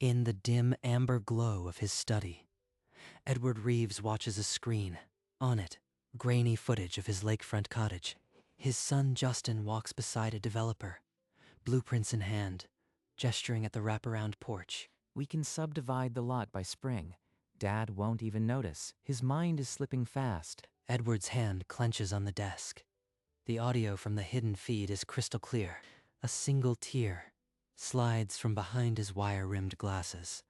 In the dim amber glow of his study, Edward Reeves watches a screen. On it, grainy footage of his lakefront cottage. His son Justin walks beside a developer, blueprints in hand, gesturing at the wraparound porch. We can subdivide the lot by spring. Dad won't even notice. His mind is slipping fast. Edward's hand clenches on the desk. The audio from the hidden feed is crystal clear. A single tear slides from behind his wire-rimmed glasses.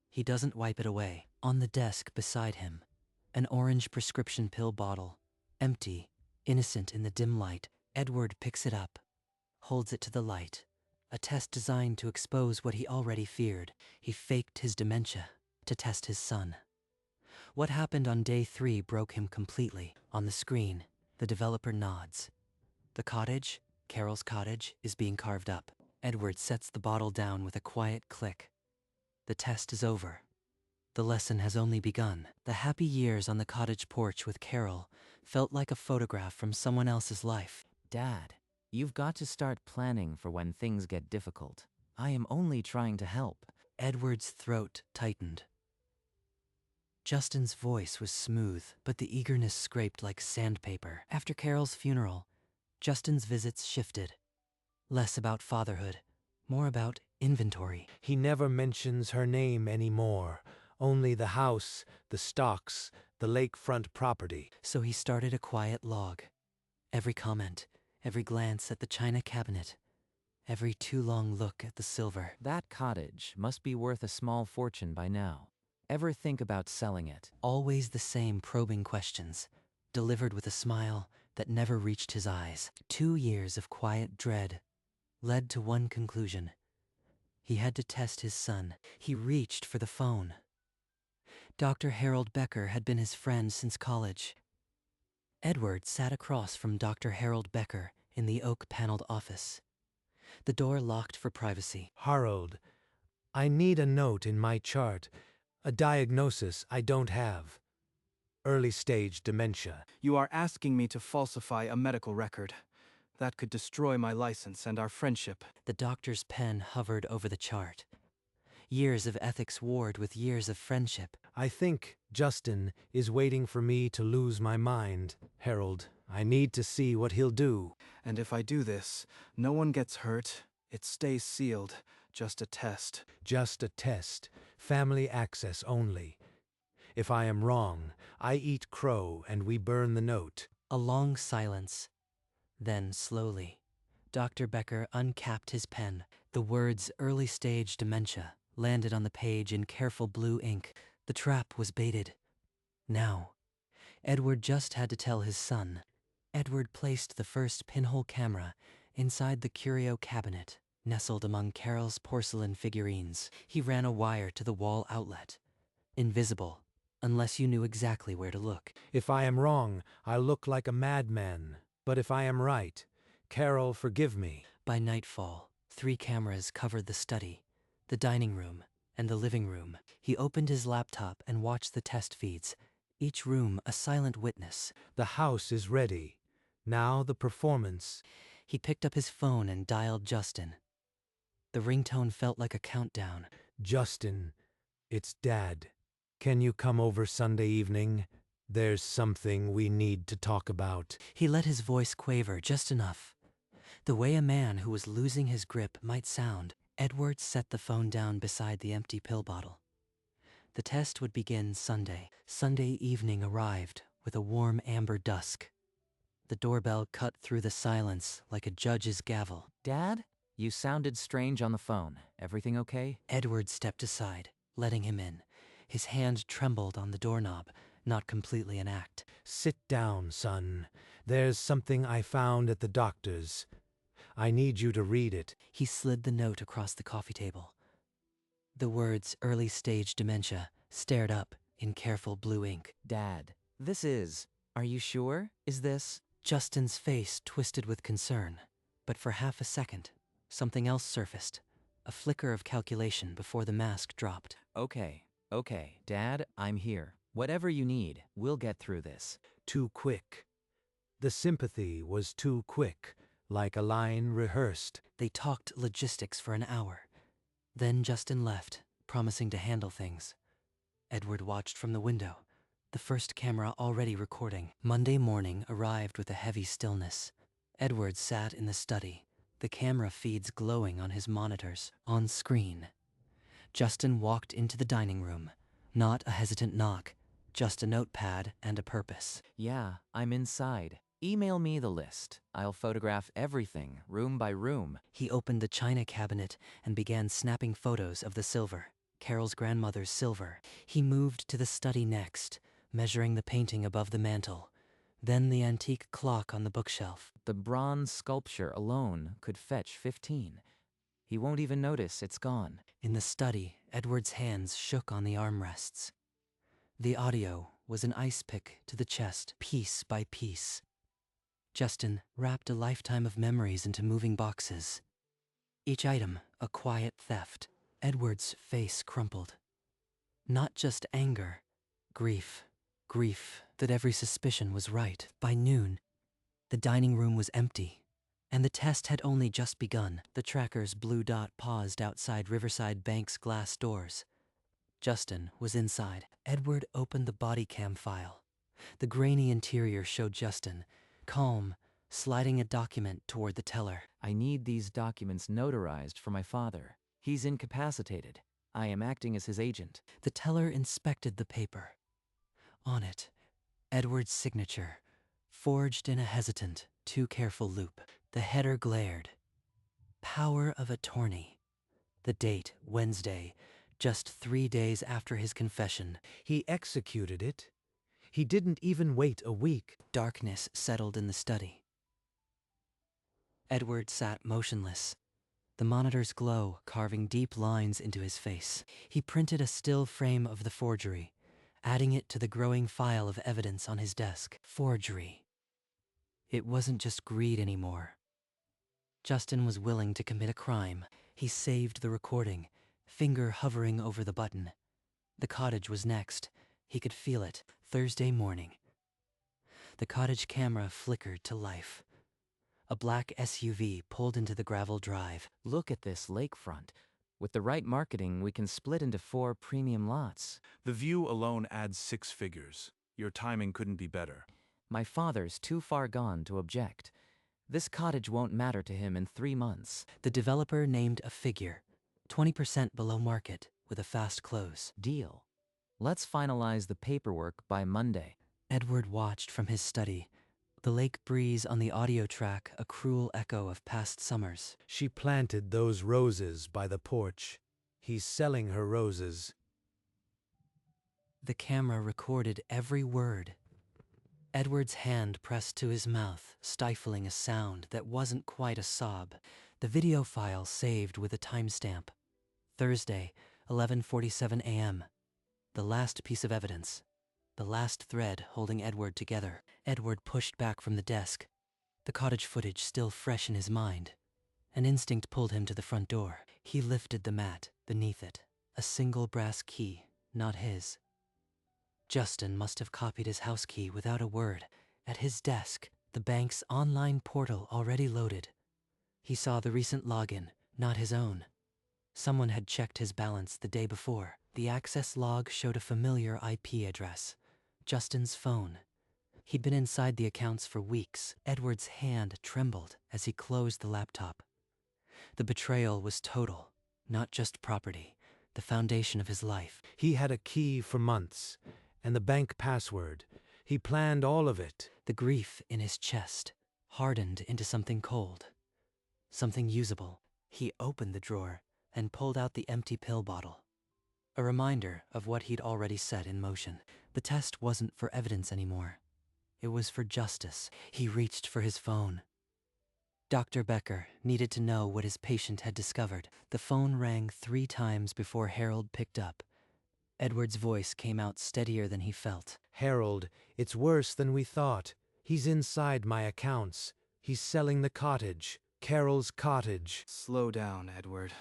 He doesn't wipe it away. On the desk beside him, an orange prescription pill bottle, empty, innocent in the dim light. Edward picks it up, holds it to the light. A test designed to expose what he already feared. He faked his dementia to test his son. What happened on day 3 broke him completely. On the screen, the developer nods. The cottage, Carol's cottage, is being carved up. Edward sets the bottle down with a quiet click. The test is over. The lesson has only begun. The happy years on the cottage porch with Carol felt like a photograph from someone else's life. Dad, you've got to start planning for when things get difficult. I am only trying to help. Edward's throat tightened. Justin's voice was smooth, but the eagerness scraped like sandpaper. After Carol's funeral, Justin's visits shifted. Less about fatherhood, more about inventory. He never mentions her name anymore. Only the house, the stocks, the lakefront property. So he started a quiet log. Every comment, every glance at the china cabinet, every too long look at the silver. That cottage must be worth a small fortune by now. Ever think about selling it? Always the same probing questions, delivered with a smile that never reached his eyes. 2 years of quiet dread led to one conclusion. He had to test his son. He reached for the phone. Dr. Harold Becker had been his friend since college. Edward sat across from Dr. Harold Becker in the oak-paneled office. The door locked for privacy. Harold, I need a note in my chart. A diagnosis I don't have. Early-stage dementia. You are asking me to falsify a medical record. That could destroy my license and our friendship. The doctor's pen hovered over the chart. Years of ethics warred with years of friendship. I think Justin is waiting for me to lose my mind. Harold, I need to see what he'll do. And if I do this, no one gets hurt. It stays sealed. Just a test. Just a test. Family access only. If I am wrong, I eat crow and we burn the note. A long silence. Then, slowly, Dr. Becker uncapped his pen. The words early-stage dementia landed on the page in careful blue ink. The trap was baited. Now, Edward just had to tell his son. Edward placed the first pinhole camera inside the curio cabinet, nestled among Carol's porcelain figurines. He ran a wire to the wall outlet. Invisible, unless you knew exactly where to look. If I am wrong, I'll look like a madman. But if I am right, Carol, forgive me. By nightfall, 3 cameras covered the study, the dining room, and the living room. He opened his laptop and watched the test feeds, each room a silent witness. The house is ready. Now the performance. He picked up his phone and dialed Justin. The ringtone felt like a countdown. Justin, it's Dad. Can you come over Sunday evening? There's something we need to talk about. He let his voice quaver just enough, the way a man who was losing his grip might sound. Edward set the phone down beside the empty pill bottle. The test would begin Sunday. Sunday evening arrived with a warm amber dusk. The doorbell cut through the silence like a judge's gavel. Dad, you sounded strange on the phone. Everything okay? Edward stepped aside, letting him in. His hand trembled on the doorknob, not completely an act. Sit down, son. There's something I found at the doctor's. I need you to read it. He slid the note across the coffee table. The words early-stage dementia stared up in careful blue ink. Dad, are you sure? Is this? Justin's face twisted with concern, but for half a second, something else surfaced, a flicker of calculation before the mask dropped. Okay, Dad, I'm here. Whatever you need, we'll get through this. Too quick. The sympathy was too quick, like a line rehearsed. They talked logistics for an hour. Then Justin left, promising to handle things. Edward watched from the window, the first camera already recording. Monday morning arrived with a heavy stillness. Edward sat in the study, the camera feeds glowing on his monitors. On screen, Justin walked into the dining room. Not a hesitant knock, just a notepad and a purpose. Yeah, I'm inside. Email me the list. I'll photograph everything, room by room. He opened the china cabinet and began snapping photos of the silver, Carol's grandmother's silver. He moved to the study next, measuring the painting above the mantel, then the antique clock on the bookshelf. The bronze sculpture alone could fetch 15. He won't even notice it's gone. In the study, Edward's hands shook on the armrests. The audio was an ice pick to the chest, piece by piece. Justin wrapped a lifetime of memories into moving boxes. Each item a quiet theft. Edward's face crumpled. Not just anger, grief. Grief that every suspicion was right. By noon, the dining room was empty, and the test had only just begun. The tracker's blue dot paused outside Riverside Bank's glass doors. Justin was inside. Edward opened the body cam file. The grainy interior showed Justin, calm, sliding a document toward the teller. I need these documents notarized for my father. He's incapacitated. I am acting as his agent. The teller inspected the paper. On it, Edward's signature, forged in a hesitant, too careful loop. The header glared. Power of attorney. The date, Wednesday, just 3 days after his confession. He executed it. He didn't even wait a week. Darkness settled in the study. Edward sat motionless, the monitor's glow carving deep lines into his face. He printed a still frame of the forgery, adding it to the growing file of evidence on his desk. Forgery. It wasn't just greed anymore. Justin was willing to commit a crime. He saved the recording, finger hovering over the button. The cottage was next. He could feel it. Thursday morning. The cottage camera flickered to life. A black SUV pulled into the gravel drive. Look at this lakefront. With the right marketing, we can split into 4 premium lots. The view alone adds 6 figures. Your timing couldn't be better. My father's too far gone to object. This cottage won't matter to him in 3 months. The developer named a figure, 20% below market, with a fast close. Deal. Let's finalize the paperwork by Monday. Edward watched from his study, the lake breeze on the audio track a cruel echo of past summers. She planted those roses by the porch. He's selling her roses. The camera recorded every word. Edward's hand pressed to his mouth, stifling a sound that wasn't quite a sob. The video file saved with a timestamp. Thursday, 11:47 a.m. The last piece of evidence. The last thread holding Edward together. Edward pushed back from the desk, the cottage footage still fresh in his mind. An instinct pulled him to the front door. He lifted the mat beneath it. A single brass key, not his. Justin must have copied his house key without a word. At his desk, the bank's online portal already loaded. He saw the recent login, not his own. Someone had checked his balance the day before. The access log showed a familiar IP address. Justin's phone. He'd been inside the accounts for weeks. Edward's hand trembled as he closed the laptop. The betrayal was total, not just property, the foundation of his life. He had a key for months, and the bank password. He planned all of it. The grief in his chest hardened into something cold, something usable. He opened the drawer and pulled out the empty pill bottle. A reminder of what he'd already set in motion. The test wasn't for evidence anymore. It was for justice. He reached for his phone. Dr. Becker needed to know what his patient had discovered. The phone rang 3 times before Harold picked up. Edward's voice came out steadier than he felt. Harold, it's worse than we thought. He's inside my accounts. He's selling the cottage. Carol's cottage. Slow down, Edward.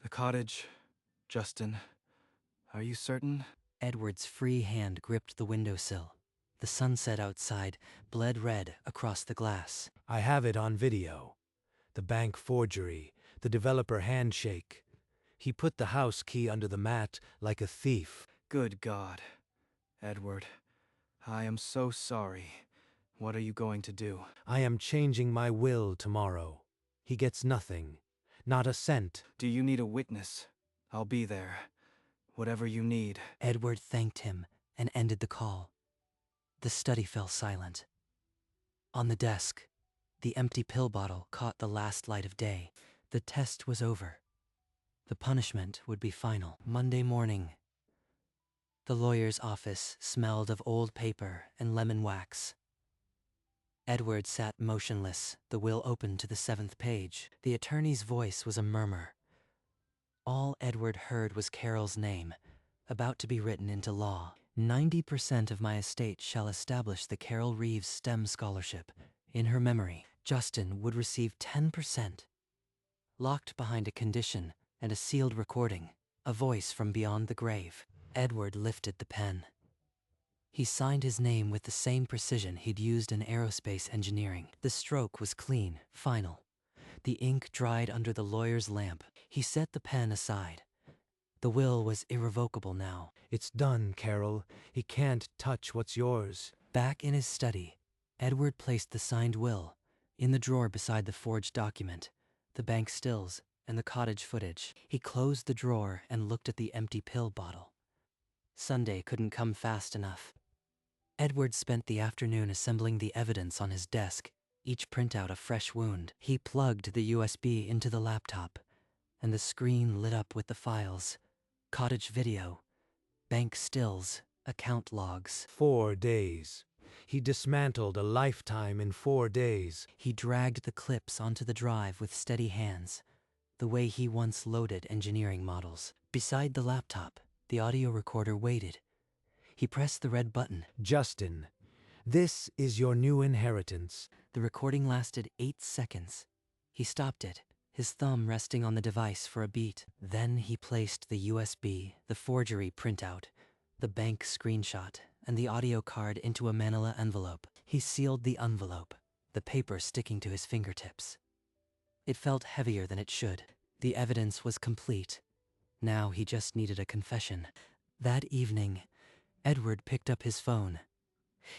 The cottage, Justin. Are you certain? Edward's free hand gripped the windowsill. The sunset outside bled red across the glass. I have it on video. The bank forgery, the developer handshake. He put the house key under the mat like a thief. Good God. Edward, I am so sorry. What are you going to do? I am changing my will tomorrow. He gets nothing. Not a cent. Do you need a witness? I'll be there. Whatever you need. Edward thanked him and ended the call. The study fell silent. On the desk, the empty pill bottle caught the last light of day. The test was over. The punishment would be final. Monday morning. The lawyer's office smelled of old paper and lemon wax. Edward sat motionless, the will open to the 7th page. The attorney's voice was a murmur. All Edward heard was Carol's name, about to be written into law. 90% of my estate shall establish the Carol Reeves STEM Scholarship. In her memory, Justin would receive 10%. Locked behind a condition and a sealed recording, a voice from beyond the grave. Edward lifted the pen. He signed his name with the same precision he'd used in aerospace engineering. The stroke was clean, final. The ink dried under the lawyer's lamp. He set the pen aside. The will was irrevocable now. It's done, Carol. He can't touch what's yours. Back in his study, Edward placed the signed will in the drawer beside the forged document, the bank stills, and the cottage footage. He closed the drawer and looked at the empty pill bottle. Sunday couldn't come fast enough. Edward spent the afternoon assembling the evidence on his desk, each printout a fresh wound. He plugged the USB into the laptop, and the screen lit up with the files. Cottage video, bank stills, account logs. 4 days. He dismantled a lifetime in 4 days. He dragged the clips onto the drive with steady hands, the way he once loaded engineering models. Beside the laptop, the audio recorder waited. He pressed the red button. Justin, this is your new inheritance. The recording lasted 8 seconds. He stopped it, his thumb resting on the device for a beat. Then he placed the USB, the forgery printout, the bank screenshot, and the audio card into a manila envelope. He sealed the envelope, the paper sticking to his fingertips. It felt heavier than it should. The evidence was complete. Now he just needed a confession. That evening, Edward picked up his phone.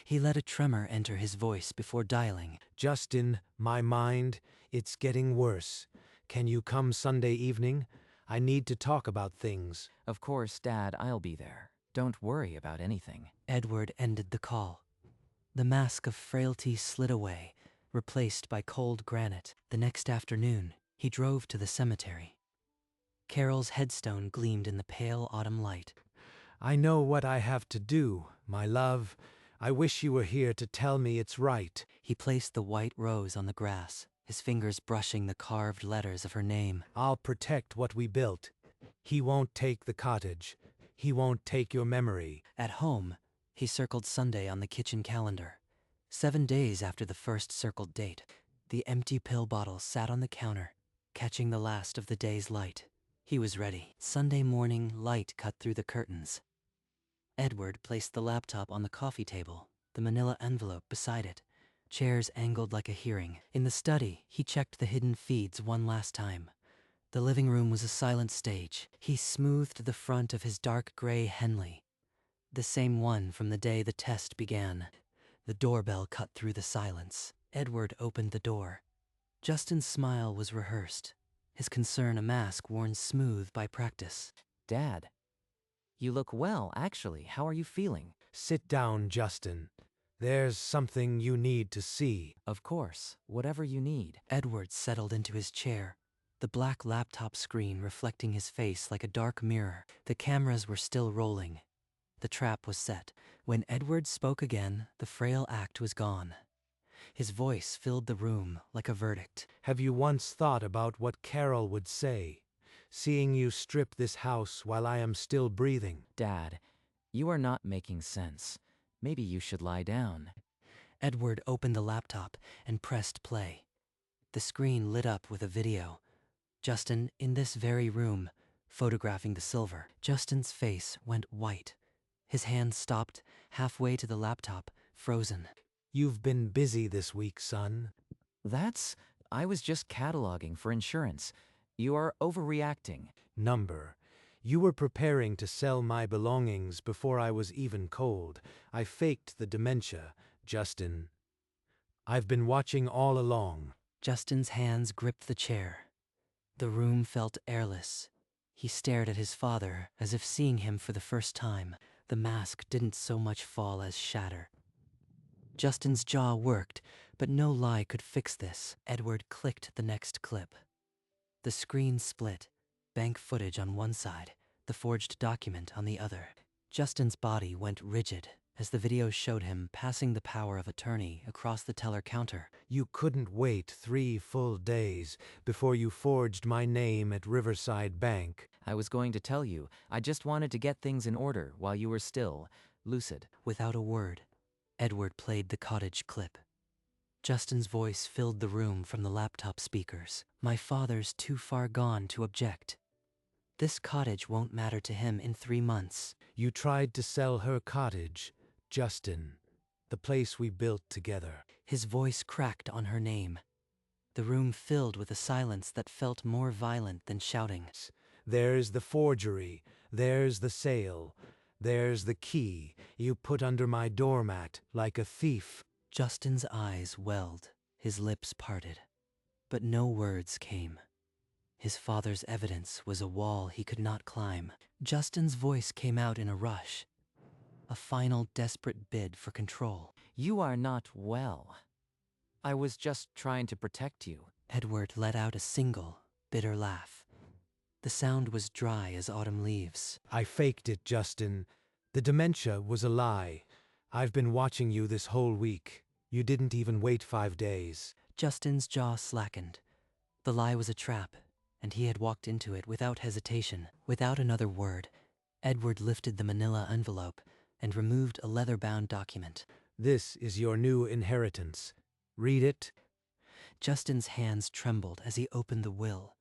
He let a tremor enter his voice before dialing. Justin, my mind, it's getting worse. Can you come Sunday evening? I need to talk about things. Of course, Dad, I'll be there. Don't worry about anything. Edward ended the call. The mask of frailty slid away, replaced by cold granite. The next afternoon, he drove to the cemetery. Carol's headstone gleamed in the pale autumn light. I know what I have to do, my love. I wish you were here to tell me it's right. He placed the white rose on the grass, his fingers brushing the carved letters of her name. I'll protect what we built. He won't take the cottage. He won't take your memory. At home, he circled Sunday on the kitchen calendar. 7 days after the first circled date, the empty pill bottle sat on the counter, catching the last of the day's light. He was ready. Sunday morning, light cut through the curtains. Edward placed the laptop on the coffee table, the manila envelope beside it, chairs angled like a hearing. In the study, he checked the hidden feeds one last time. The living room was a silent stage. He smoothed the front of his dark gray Henley, the same one from the day the test began. The doorbell cut through the silence. Edward opened the door. Justin's smile was rehearsed, his concern a mask worn smooth by practice. Dad, you look well, actually. How are you feeling? Sit down, Justin. There's something you need to see. Of course, whatever you need. Edward settled into his chair, the black laptop screen reflecting his face like a dark mirror. The cameras were still rolling. The trap was set. When Edward spoke again, the frail act was gone. His voice filled the room like a verdict. Have you once thought about what Carol would say? Seeing you strip this house while I am still breathing. Dad, you are not making sense. Maybe you should lie down. Edward opened the laptop and pressed play. The screen lit up with a video. Justin, in this very room, photographing the silver. Justin's face went white. His hand stopped halfway to the laptop, frozen. You've been busy this week, son. I was just cataloging for insurance. You are overreacting. Number. You were preparing to sell my belongings before I was even cold. I faked the dementia, Justin. I've been watching all along. Justin's hands gripped the chair. The room felt airless. He stared at his father as if seeing him for the first time. The mask didn't so much fall as shatter. Justin's jaw worked, but no lie could fix this. Edward clicked the next clip. The screen split, bank footage on one side, the forged document on the other. Justin's body went rigid as the video showed him passing the power of attorney across the teller counter. You couldn't wait 3 full days before you forged my name at Riverside Bank. I was going to tell you, I just wanted to get things in order while you were still lucid. Without a word, Edward played the cottage clip. Justin's voice filled the room from the laptop speakers. My father's too far gone to object. This cottage won't matter to him in 3 months. You tried to sell her cottage, Justin, the place we built together. His voice cracked on her name. The room filled with a silence that felt more violent than shouting. There's the forgery, there's the sale, there's the key you put under my doormat like a thief. Justin's eyes welled, his lips parted, but no words came. His father's evidence was a wall he could not climb. Justin's voice came out in a rush, a final desperate bid for control. You are not well. I was just trying to protect you. Edward let out a single, bitter laugh. The sound was dry as autumn leaves. I faked it, Justin. The dementia was a lie. I've been watching you this whole week. You didn't even wait 5 days. Justin's jaw slackened. The lie was a trap, and he had walked into it without hesitation. Without another word, Edward lifted the manila envelope and removed a leather-bound document. This is your new inheritance. Read it. Justin's hands trembled as he opened the will.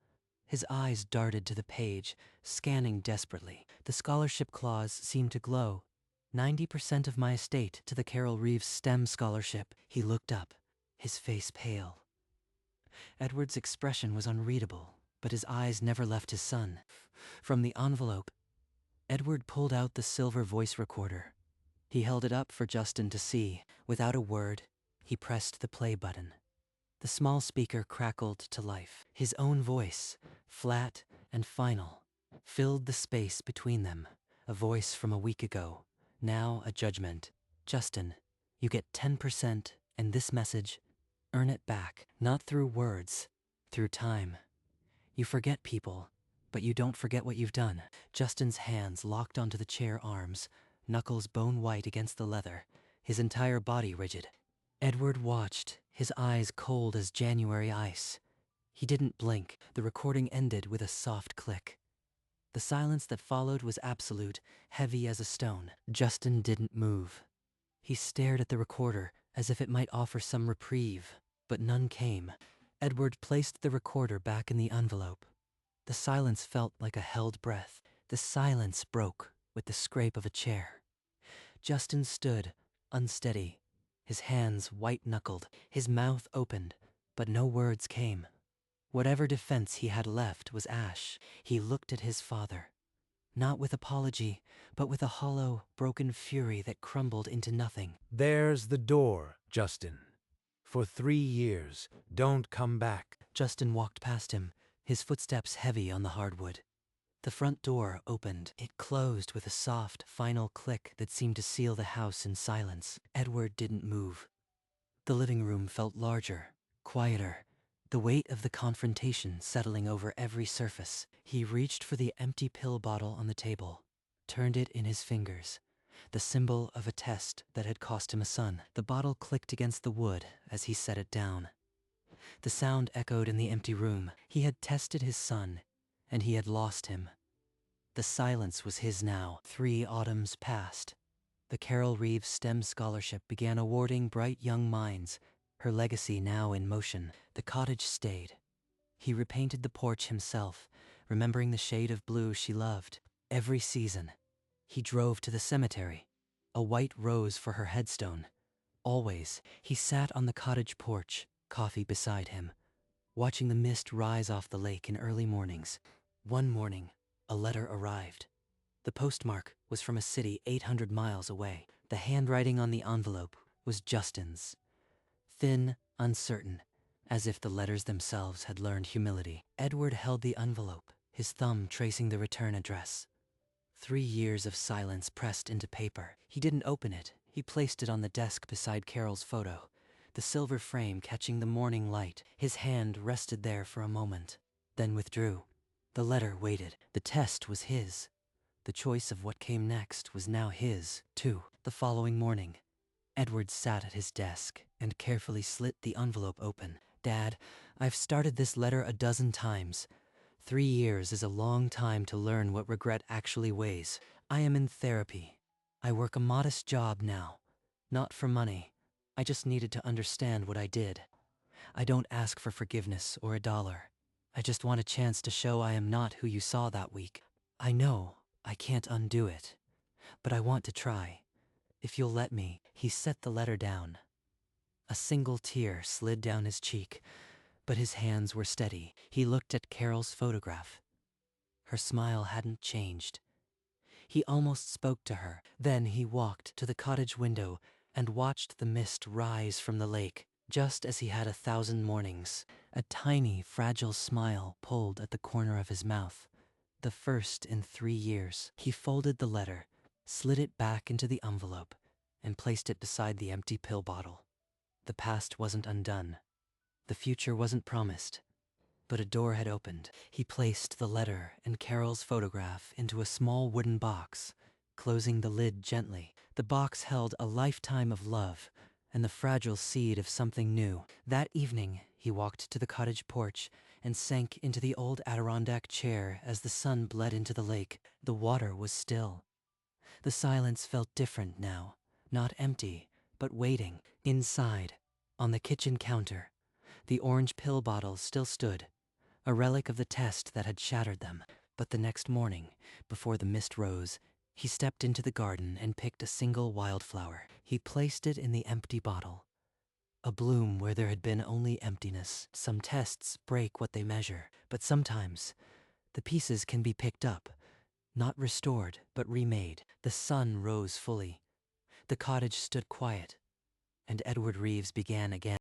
His eyes darted to the page, scanning desperately. The scholarship clause seemed to glow. 90% of my estate to the Carol Reeves STEM scholarship. He looked up, his face pale. Edward's expression was unreadable, but his eyes never left his son. From the envelope, Edward pulled out the silver voice recorder. He held it up for Justin to see. Without a word, he pressed the play button. The small speaker crackled to life. His own voice, flat and final, filled the space between them. A voice from a week ago, now a judgment. Justin, you get 10%, and this message, earn it back, not through words, through time. You forget people, but you don't forget what you've done. Justin's hands locked onto the chair arms, knuckles bone white against the leather, his entire body rigid. Edward watched, his eyes cold as January ice. He didn't blink. The recording ended with a soft click. The silence that followed was absolute, heavy as a stone. Justin didn't move. He stared at the recorder as if it might offer some reprieve, but none came. Edward placed the recorder back in the envelope. The silence felt like a held breath. The silence broke with the scrape of a chair. Justin stood, unsteady, his hands white-knuckled, his mouth opened, but no words came. Whatever defense he had left was ash. He looked at his father, not with apology, but with a hollow, broken fury that crumbled into nothing. There's the door, Justin. For 3 years, don't come back. Justin walked past him, his footsteps heavy on the hardwood. The front door opened. It closed with a soft, final click that seemed to seal the house in silence. Edward didn't move. The living room felt larger, quieter, the weight of the confrontation settling over every surface. He reached for the empty pill bottle on the table, turned it in his fingers, the symbol of a test that had cost him a son. The bottle clicked against the wood as he set it down. The sound echoed in the empty room. He had tested his son, and he had lost him. The silence was his now. 3 autumns passed. The Carol Reeves STEM Scholarship began awarding bright young minds, her legacy now in motion. The cottage stayed. He repainted the porch himself, remembering the shade of blue she loved. Every season, he drove to the cemetery, a white rose for her headstone. Always, he sat on the cottage porch, coffee beside him, watching the mist rise off the lake in early mornings. One morning, a letter arrived. The postmark was from a city 800 miles away. The handwriting on the envelope was Justin's. Thin, uncertain, as if the letters themselves had learned humility. Edward held the envelope, his thumb tracing the return address. 3 years of silence pressed into paper. He didn't open it. He placed it on the desk beside Carol's photo, the silver frame catching the morning light. His hand rested there for a moment, then withdrew. The letter waited. The test was his. The choice of what came next was now his, too. The following morning, Edward sat at his desk and carefully slit the envelope open. Dad, I've started this letter a dozen times. 3 years is a long time to learn what regret actually weighs. I am in therapy. I work a modest job now. Not for money. I just needed to understand what I did. I don't ask for forgiveness or $1. I just want a chance to show I am not who you saw that week. I know I can't undo it, but I want to try. If you'll let me. He set the letter down. A single tear slid down his cheek, but his hands were steady. He looked at Carol's photograph. Her smile hadn't changed. He almost spoke to her. Then he walked to the cottage window and watched the mist rise from the lake, just as he had 1,000 mornings. A tiny, fragile smile pulled at the corner of his mouth, the first in 3 years. He folded the letter, slid it back into the envelope, and placed it beside the empty pill bottle. The past wasn't undone. The future wasn't promised. But a door had opened. He placed the letter and Carol's photograph into a small wooden box, closing the lid gently. The box held a lifetime of love and the fragile seed of something new. That evening, he walked to the cottage porch and sank into the old Adirondack chair as the sun bled into the lake. The water was still. The silence felt different now, not empty, but waiting. Inside, on the kitchen counter, the orange pill bottles still stood, a relic of the test that had shattered them. But the next morning, before the mist rose, he stepped into the garden and picked a single wildflower. He placed it in the empty bottle, a bloom where there had been only emptiness. Some tests break what they measure, but sometimes the pieces can be picked up, not restored, but remade. The sun rose fully. The cottage stood quiet, and Edward Reeves began again.